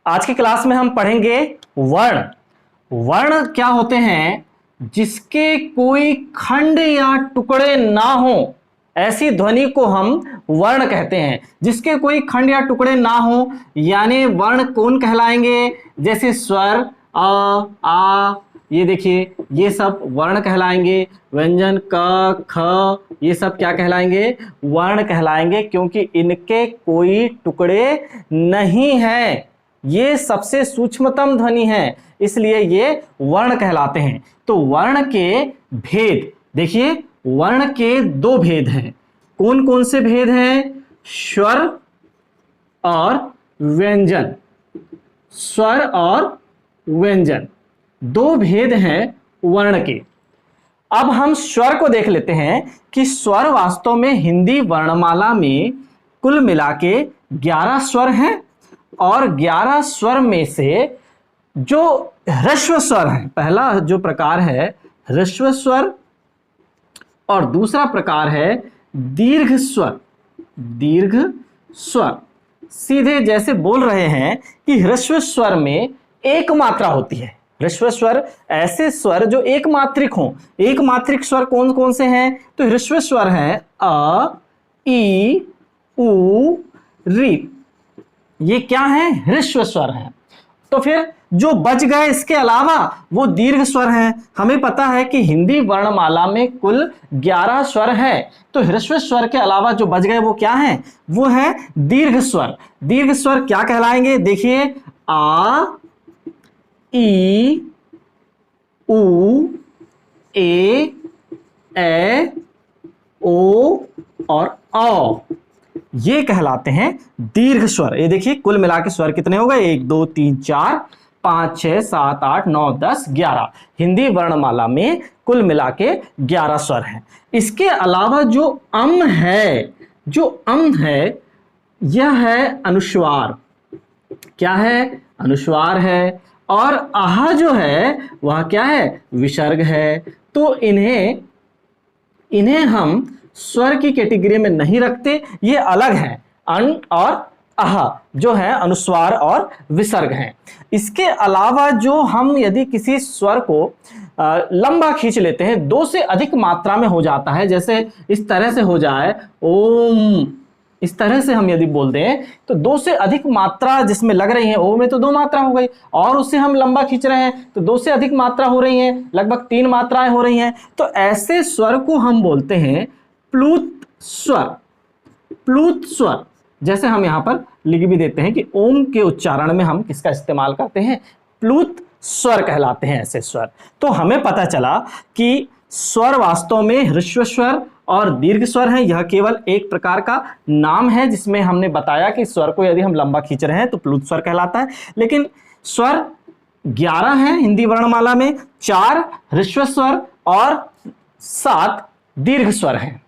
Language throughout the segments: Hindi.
आज की क्लास में हम पढ़ेंगे वर्ण। वर्ण क्या होते हैं? जिसके कोई खंड या टुकड़े ना हो, ऐसी ध्वनि को हम वर्ण कहते हैं। जिसके कोई खंड या टुकड़े ना हो यानी वर्ण कौन कहलाएंगे? जैसे स्वर अ, आ, ये देखिए ये सब वर्ण कहलाएंगे। व्यंजन क ख ये सब क्या कहलाएंगे? वर्ण कहलाएंगे, क्योंकि इनके कोई टुकड़े नहीं हैं। ये सबसे सूक्ष्मतम ध्वनि है, इसलिए ये वर्ण कहलाते हैं। तो वर्ण के भेद देखिए, वर्ण के दो भेद हैं। कौन कौन से भेद हैं? स्वर और व्यंजन। स्वर और व्यंजन दो भेद हैं वर्ण के। अब हम स्वर को देख लेते हैं कि स्वर वास्तव में हिंदी वर्णमाला में कुल मिला के 11 स्वर हैं, और 11 स्वर में से जो ह्रस्व स्वर है, पहला जो प्रकार है ह्रस्व स्वर और दूसरा प्रकार है दीर्घ स्वर। दीर्घ स्वर सीधे जैसे बोल रहे हैं कि ह्रस्व स्वर में एक मात्रा होती है। ह्रस्व स्वर ऐसे स्वर जो एक मात्रिक हो। एक मात्रिक स्वर कौन कौन से हैं? तो ह्रस्व स्वर हैं अ, ई, उ, री। ये क्या है? ह्रस्व स्वर हैं। तो फिर जो बच गए इसके अलावा वो दीर्घ स्वर हैं। हमें पता है कि हिंदी वर्णमाला में कुल 11 स्वर हैं, तो ह्रस्व स्वर के अलावा जो बच गए वो क्या हैं? वो है दीर्घ स्वर। दीर्घ स्वर क्या कहलाएंगे? देखिए आ, ई, उ, ए, ओ और औ, ये कहलाते हैं दीर्घ स्वर। ये देखिए कुल मिला के स्वर कितने हो गए? 1 2 3 4 5 6 7 8 9 10 11। हिंदी वर्णमाला में कुल मिला के 11 स्वर हैं। इसके अलावा जो अम है, यह है अनुस्वार। क्या है? अनुस्वार है। और आह जो है वह क्या है? विसर्ग है। तो इन्हें हम स्वर की कैटेगरी में नहीं रखते, ये अलग हैं। अन और अह जो है अनुस्वार और विसर्ग हैं। इसके अलावा जो हम यदि किसी स्वर को लंबा खींच लेते हैं, 2 से अधिक मात्रा में हो जाता है, जैसे इस तरह से हो जाए ओम, इस तरह से हम यदि बोल दें तो 2 से अधिक मात्रा जिसमें लग रही है, ओ में तो 2 मात्रा हो गई, और उससे हम लंबा खींच रहे हैं तो 2 से अधिक मात्रा हो रही है, लगभग 3 मात्राएं हो रही हैं। तो ऐसे स्वर को हम बोलते हैं प्लुत स्वर। प्लुत स्वर जैसे हम यहां पर लिख भी देते हैं कि ओम के उच्चारण में हम किसका इस्तेमाल करते हैं? प्लुत स्वर कहलाते हैं ऐसे स्वर। तो हमें पता चला कि स्वर वास्तव में ह्रस्व स्वर और दीर्घ स्वर है। यह केवल एक प्रकार का नाम है जिसमें हमने बताया कि स्वर को यदि हम लंबा खींच रहे हैं तो प्लुत स्वर कहलाता है। लेकिन स्वर 11 है हिंदी वर्णमाला में, 4 ह्रस्व स्वर और 7 दीर्घ स्वर हैं।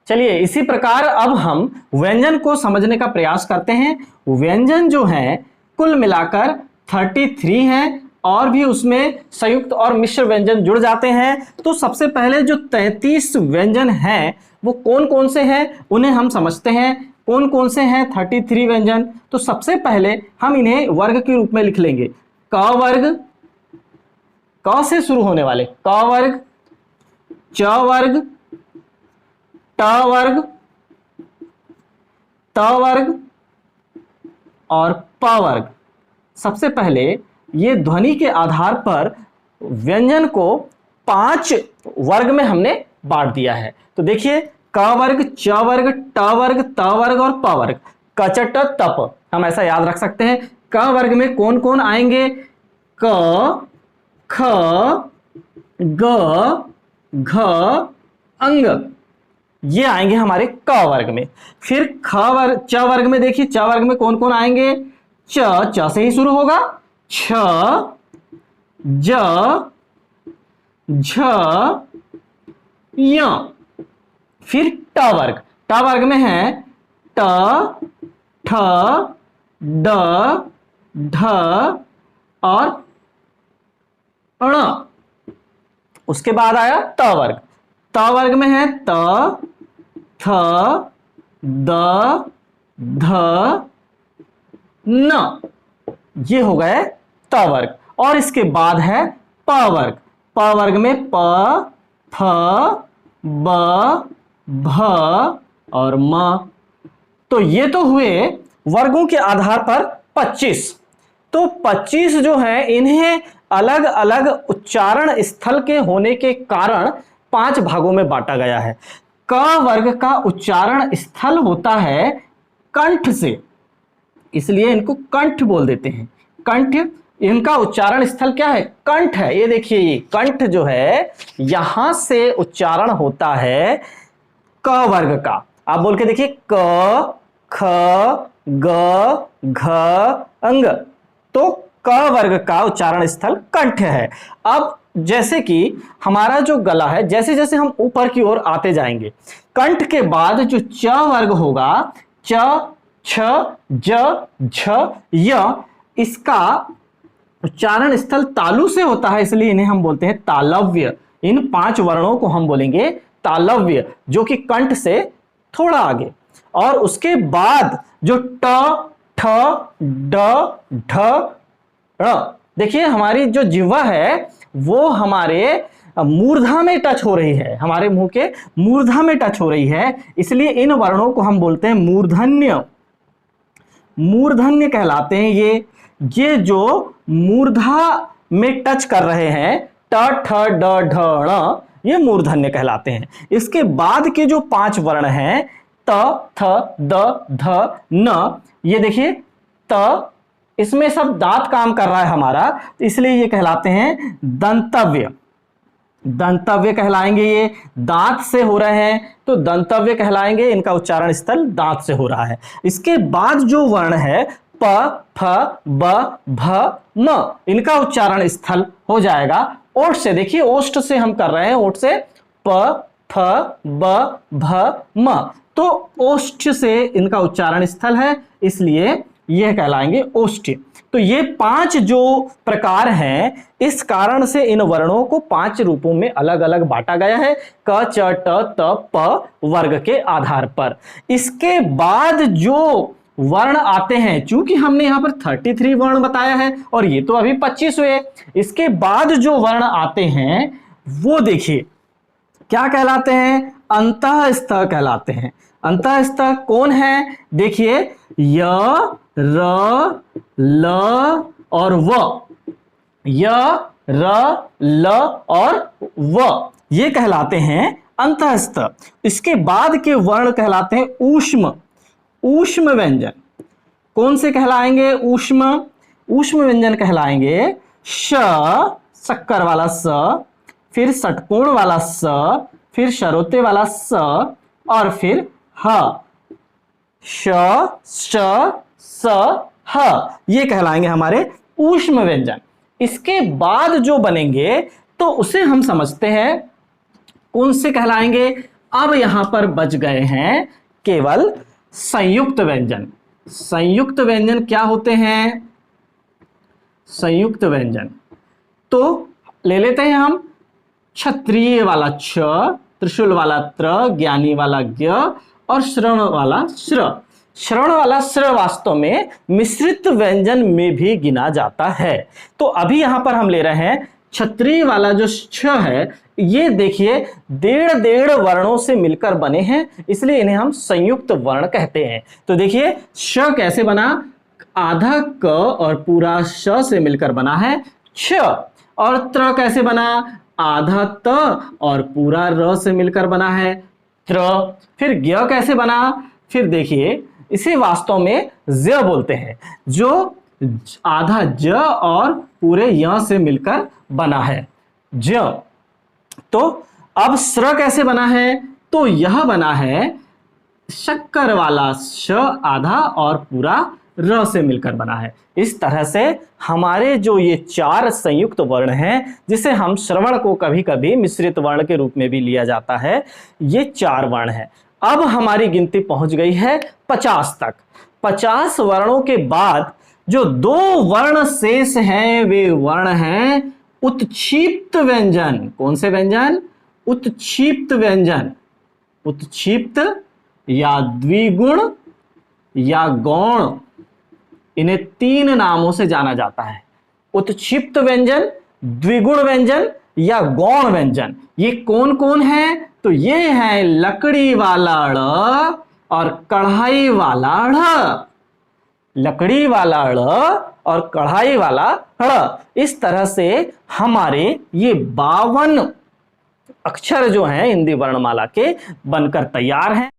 चलिए इसी प्रकार अब हम व्यंजन को समझने का प्रयास करते हैं। व्यंजन जो है कुल मिलाकर 33 हैं, और भी उसमें संयुक्त और मिश्र व्यंजन जुड़ जाते हैं। तो सबसे पहले जो 33 व्यंजन हैं वो कौन कौन से हैं उन्हें हम समझते हैं। कौन कौन से हैं 33 व्यंजन? तो सबसे पहले हम इन्हें वर्ग के रूप में लिख लेंगे। क वर्ग, क से शुरू होने वाले क वर्ग, च वर्ग, ट वर्ग, त वर्ग और प वर्ग। सबसे पहले ये ध्वनि के आधार पर व्यंजन को 5 वर्ग में हमने बांट दिया है। तो देखिए क वर्ग, च वर्ग, ट वर्ग, त वर्ग और प वर्ग। कचट तप हम ऐसा याद रख सकते हैं। क वर्ग में कौन कौन आएंगे? क, ख, ग, घ, अंग, ये आएंगे हमारे क वर्ग में। फिर ख वर्ग, च वर्ग में देखिए च वर्ग में कौन कौन आएंगे? च से ही शुरू होगा, छ, ज, झ, य। फिर ट वर्ग, ट वर्ग में है ट, ठ, ड, ढ और ण। उसके बाद आया त वर्ग, त वर्ग में है त, थ, द, ध, न, ये हो गए त वर्ग। और इसके बाद है प वर्ग। प वर्ग में प, फ, ब, भ और म। तो ये तो हुए वर्गों के आधार पर 25। तो 25 जो है इन्हें अलग अलग उच्चारण स्थल के होने के कारण 5 भागों में बांटा गया है। क वर्ग का उच्चारण स्थल होता है कंठ से, इसलिए इनको कंठ बोल देते हैं। कंठ, इनका उच्चारण स्थल क्या है? कंठ है। ये देखिए, ये कंठ जो है यहां से उच्चारण होता है क वर्ग का। आप बोल के देखिए, क, ख, ग, घ, अंग। तो क वर्ग का उच्चारण स्थल कंठ है। अब जैसे कि हमारा जो गला है, जैसे जैसे हम ऊपर की ओर आते जाएंगे, कंठ के बाद जो च वर्ग होगा, च, छ, ज, झ, य, इसका उच्चारण स्थल तालु से होता है, इसलिए इन्हें हम बोलते हैं तालव्य। इन 5 वर्णों को हम बोलेंगे तालव्य, जो कि कंठ से थोड़ा आगे। और उसके बाद जो ट, ठ, ड, ढ, ण, देखिए हमारी जो जिह्वा है वो हमारे मूर्धा में टच हो रही है, हमारे मुंह के मूर्धा में टच हो रही है, इसलिए इन वर्णों को हम बोलते हैं मूर्धन्य। मूर्धन्य कहलाते हैं ये जो मूर्धा में टच कर रहे हैं, ट, ठ, ड, ढ, ण, ये मूर्धन्य कहलाते हैं। इसके बाद के जो 5 वर्ण हैं, त, थ, द, ध, न, ये देखिए त, इसमें सब दांत काम कर रहा है हमारा, इसलिए ये कहलाते हैं दंतव्य। दंतव्य कहलाएंगे, ये दांत से हो रहे हैं तो दंतव्य कहलाएंगे, इनका उच्चारण स्थल दांत से हो रहा है। इसके बाद जो वर्ण है प, फ, ब, भ, म, इनका उच्चारण स्थल हो जाएगा ओठ से। देखिए ओष्ठ से हम कर रहे हैं, ओठ से प, फ, ब, भ, म, तो ओष्ठ से इनका उच्चारण स्थल है, इसलिए यह कहलाएंगे ओष्ठ्य। तो ये 5 जो प्रकार हैं, इस कारण से इन वर्णों को 5 रूपों में अलग अलग बांटा गया है, क, च, ट, त, प वर्ग के आधार पर। इसके बाद जो वर्ण आते हैं, चूंकि हमने यहां पर 33 वर्ण बताया है और ये तो अभी 25 हुए, इसके बाद जो वर्ण आते हैं वो देखिए क्या कहलाते हैं? अंतःस्थ कहलाते हैं। अंतःस्थ कौन है? देखिए य, र, ल और व, य, र, ल और व, ये कहलाते हैं अंतःस्थ। इसके बाद के वर्ण कहलाते हैं ऊष्म। ऊष्म व्यंजन कौन से कहलाएंगे? ऊष्म, ऊष्म व्यंजन कहलाएंगे श, शक्कर वाला स, फिर षटकोण वाला स, फिर शरोते वाला स और फिर ह, श, श, स, ह, ये कहलाएंगे हमारे ऊष्म व्यंजन। इसके बाद जो बनेंगे तो उसे हम समझते हैं कौन से कहलाएंगे। अब यहां पर बच गए हैं केवल संयुक्त व्यंजन। संयुक्त व्यंजन क्या होते हैं? संयुक्त व्यंजन तो ले लेते हैं हम क्षत्रिय वाला छ, त्रिशूल वाला त्र, ज्ञानी वाला ज्ञ और श्रवण वाला श्र। श्रवण वाला श्र वास्तव में मिश्रित व्यंजन में भी गिना जाता है। तो अभी यहां पर हम ले रहे हैं क्षत्रिय वाला जो छ है, ये देखिए 1.5 वर्णों से मिलकर बने हैं, इसलिए इन्हें हम संयुक्त वर्ण कहते हैं। तो देखिए श कैसे बना? आधा क और पूरा श से मिलकर बना है छ। और त्र कैसे बना? आधा त और पूरा र से मिलकर बना है त्र। फिर ज्ञ कैसे बना? फिर देखिए इसे वास्तव में ज बोलते हैं, जो आधा ज और पूरे य से मिलकर बना है ज। तो अब स्र कैसे बना है? तो यह बना है शक्कर वाला श आधा और पूरा र से मिलकर बना है। इस तरह से हमारे जो ये 4 संयुक्त वर्ण हैं, जिसे हम श्रवण को कभी कभी मिश्रित वर्ण के रूप में भी लिया जाता है, ये 4 वर्ण हैं। अब हमारी गिनती पहुंच गई है 50 तक। 50 वर्णों के बाद जो 2 वर्ण शेष हैं वे वर्ण हैं उत्क्षिप्त व्यंजन। कौन से व्यंजन? उत्क्षिप्त व्यंजन। उत्क्षिप्त या द्विगुण या गौण। इन्हें 3 नामों से जाना जाता है, उत्क्षिप्त व्यंजन, द्विगुण व्यंजन या गौण व्यंजन। ये कौन कौन है? तो ये है लकड़ी वाला ड़ और कढ़ाई वाला ढ़। लकड़ी वाला ड़ और कढ़ाई वाला ड़। इस तरह से हमारे ये 52 अक्षर जो हैं हिंदी वर्णमाला के बनकर तैयार हैं।